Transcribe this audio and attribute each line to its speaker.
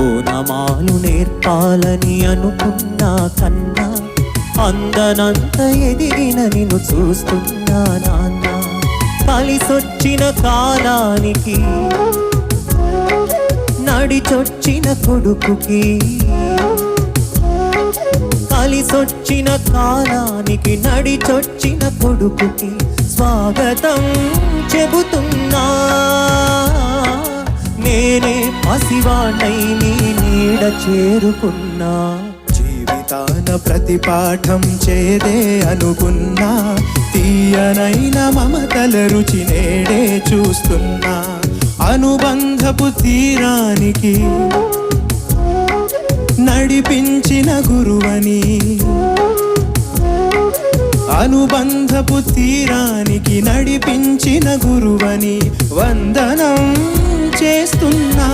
Speaker 1: ఓనమాలు నేర్పాలని అనుకున్నా కన్నా అందనంత ఎదిగిన నిన్ను చూస్తున్నా నాన్న. కలిసొచ్చిన కాలానికి నడిచొచ్చిన కొడుకుకి, కలిసొచ్చిన కాలానికి నడిచొచ్చిన కొడుకుకి స్వాగతం చెబుతున్నా. నేనే పసివాణ్ణై నీ నీడ చేరుకున్నా.
Speaker 2: జీవితాన ప్రతి పాఠం చేదే అనుకున్నా, తీయనైన మమతల రుచి నేడే చూస్తున్నా. అనుబంధపు తీరానికి నడిపించిన గురువని, అనుబంధపు తీరానికి నడిపించిన గురువని వందనం చేస్తున్నా.